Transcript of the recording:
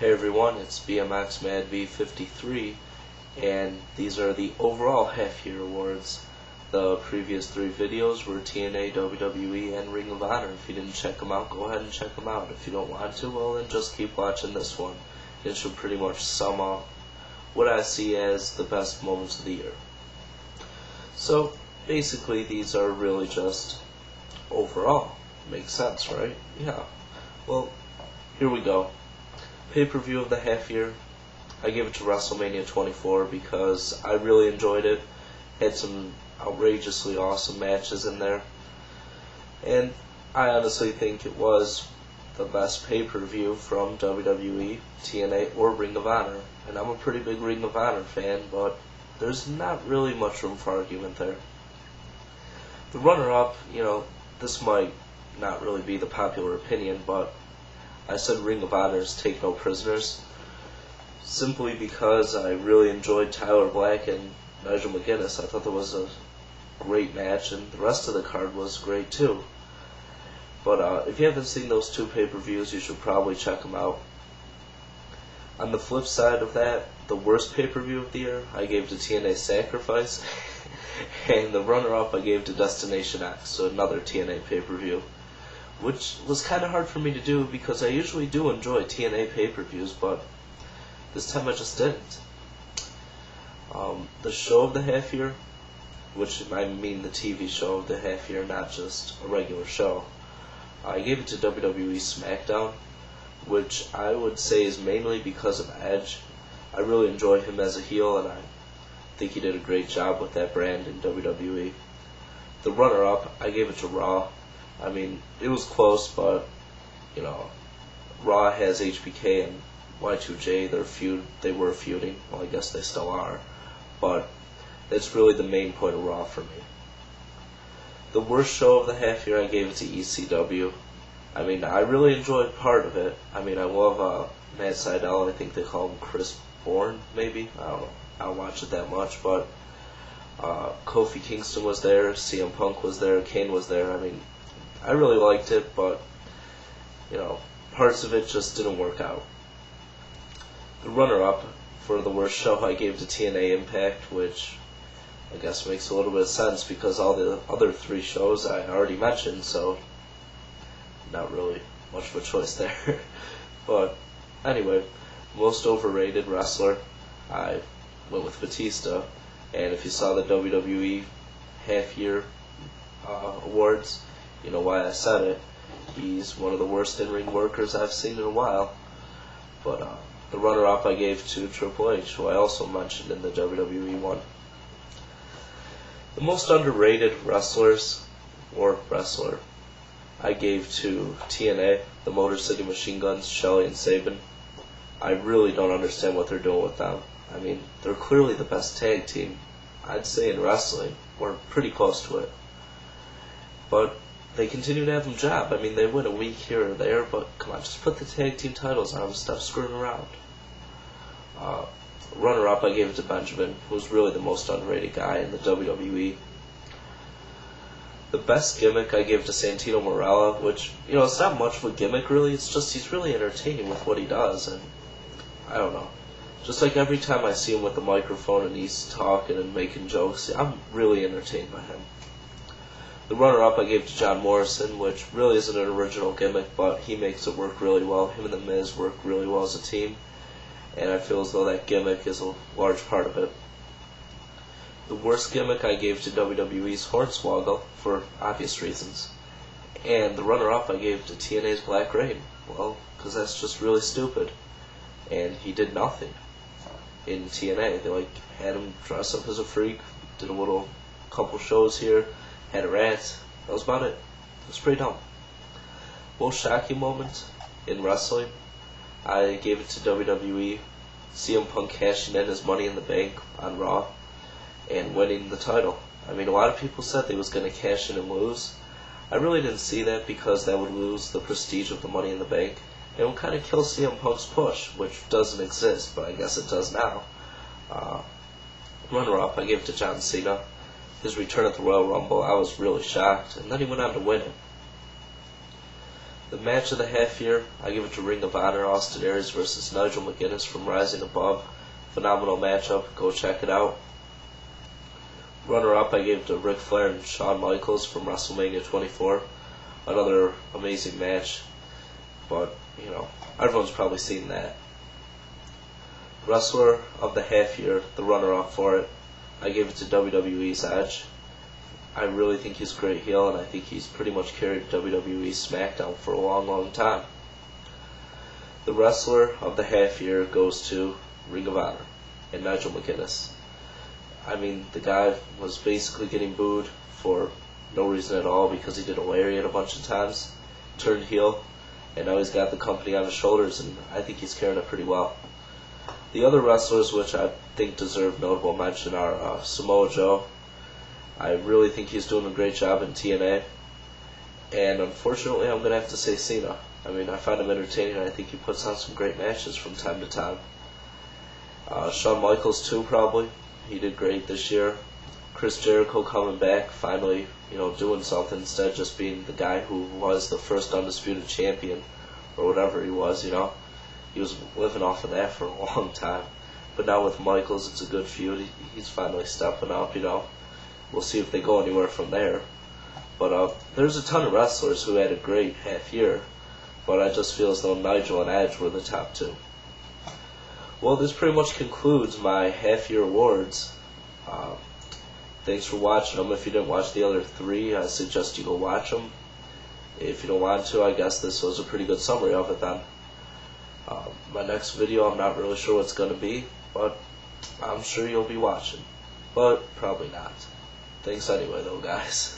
Hey everyone, it's BMX Mad V53, and these are the overall half-year awards. The previous three videos were TNA, WWE, and Ring of Honor. If you didn't check them out, go ahead and check them out. If you don't want to, well then just keep watching this one. It should pretty much sum up what I see as the best moments of the year. So, basically these are really just overall. Makes sense, right? Yeah. Well, here we go. Pay-per-view of the half year, I gave it to Wrestlemania 24 because I really enjoyed it. Had some outrageously awesome matches in there, and I honestly think it was the best pay-per-view from WWE, TNA, or Ring of Honor. And I'm a pretty big Ring of Honor fan, but there's not really much room for argument there. The runner-up, this might not really be the popular opinion, but I said Ring of Honor's Take No Prisoners, simply because I really enjoyed Tyler Black and Nigel McGuinness. I thought that was a great match, and the rest of the card was great too. But if you haven't seen those two pay-per-views, you should probably check them out. On the flip side of that, the worst pay-per-view of the year, I gave to TNA Sacrifice, and the runner-up I gave to Destination X, so another TNA pay-per-view, which was kind of hard for me to do because I usually do enjoy TNA pay-per-views, but this time I just didn't. The show of the half year, which I mean the TV show of the half year, not just a regular show, I gave it to WWE Smackdown, which I would say is mainly because of Edge. I really enjoy him as a heel, and I think he did a great job with that brand in WWE. The runner-up, I gave it to Raw. I mean, it was close, but, Raw has HBK and Y2J, they were feuding. Well, I guess they still are. But that's really the main point of Raw for me. The worst show of the half year, I gave it to ECW. I mean, I really enjoyed part of it. I mean, I love Matt Sydal. I think they call him Chris Bourne, maybe. I don't know. I don't watch it that much, but Kofi Kingston was there, CM Punk was there, Kane was there. I mean, I really liked it, but, parts of it just didn't work out. The runner-up for the worst show I gave to TNA Impact, which I guess makes a little bit of sense because all the other three shows I already mentioned, so not really much of a choice there. But anyway, most overrated wrestler, I went with Batista, and if you saw the WWE half-year awards, you know why I said it. He's one of the worst in-ring workers I've seen in a while. But the runner-up I gave to Triple H, who I also mentioned in the WWE one. The most underrated wrestlers, or wrestler, I gave to TNA, the Motor City Machine Guns, Shelley and Sabin. I really don't understand what they're doing with them. I mean, they're clearly the best tag team, I'd say, in wrestling. We're pretty close to it. But they continue to have them job. I mean, they win a week here or there, but come on, just put the tag team titles on them, stop screwing around. Runner-up, I gave it to Benjamin, who was really the most underrated guy in the WWE. The best gimmick I gave to Santino Marella, which, it's not much of a gimmick really, it's just he's really entertaining with what he does, and I don't know. Just like every time I see him with the microphone and he's talking and making jokes, I'm really entertained by him. The runner-up I gave to John Morrison, which really isn't an original gimmick, but he makes it work really well. Him and The Miz work really well as a team, and I feel as though that gimmick is a large part of it. The worst gimmick I gave to WWE's Hornswoggle, for obvious reasons. And the runner-up I gave to TNA's Black Rain. Well, because that's just really stupid. And he did nothing in TNA. They had him dress up as a freak, did a couple shows here, had a rant. That was about it. It was pretty dumb. Most shocking moment in wrestling, I gave it to WWE. CM Punk cashing in his Money in the Bank on Raw and winning the title. I mean, a lot of people said they was going to cash in and lose. I really didn't see that because that would lose the prestige of the Money in the Bank. It would kind of kill CM Punk's push, which doesn't exist, but I guess it does now. Runner-up, I gave it to John Cena. His return at the Royal Rumble, I was really shocked, and then he went on to win it. The match of the half year, I give it to Ring of Honor, Austin Aries versus Nigel McGuinness from Rising Above. Phenomenal matchup, go check it out. Runner-up, I gave it to Ric Flair and Shawn Michaels from Wrestlemania 24. Another amazing match, but, you know, everyone's probably seen that. Wrestler of the half year, the runner-up for it, I gave it to WWE's Edge. I really think he's a great heel, and I think he's pretty much carried WWE Smackdown for a long, long time. The wrestler of the half year goes to Ring of Honor and Nigel McGuinness. I mean, the guy was basically getting booed for no reason at all because he did a lariat a bunch of times, turned heel, and now he's got the company on his shoulders, and I think he's carrying it pretty well. The other wrestlers which I think deserve notable mention are Samoa Joe. I really think he's doing a great job in TNA, and unfortunately I'm going to have to say Cena. I mean, I find him entertaining, and I think he puts on some great matches from time to time. Shawn Michaels too, probably. He did great this year. Chris Jericho coming back, finally, you know, doing something instead of just being the guy who was the first undisputed champion, or whatever he was, you know. He was living off of that for a long time. But now with Michaels, it's a good feud. He's finally stepping up, you know. We'll see if they go anywhere from there. But there's a ton of wrestlers who had a great half year, but I just feel as though Nigel and Edge were the top two. Well, this pretty much concludes my half year awards. Thanks for watching them. If you didn't watch the other three, I suggest you go watch them. If you don't want to, I guess this was a pretty good summary of it then. My next video, I'm not really sure what it's going to be, but I'm sure you'll be watching. But probably not. Thanks anyway though, guys.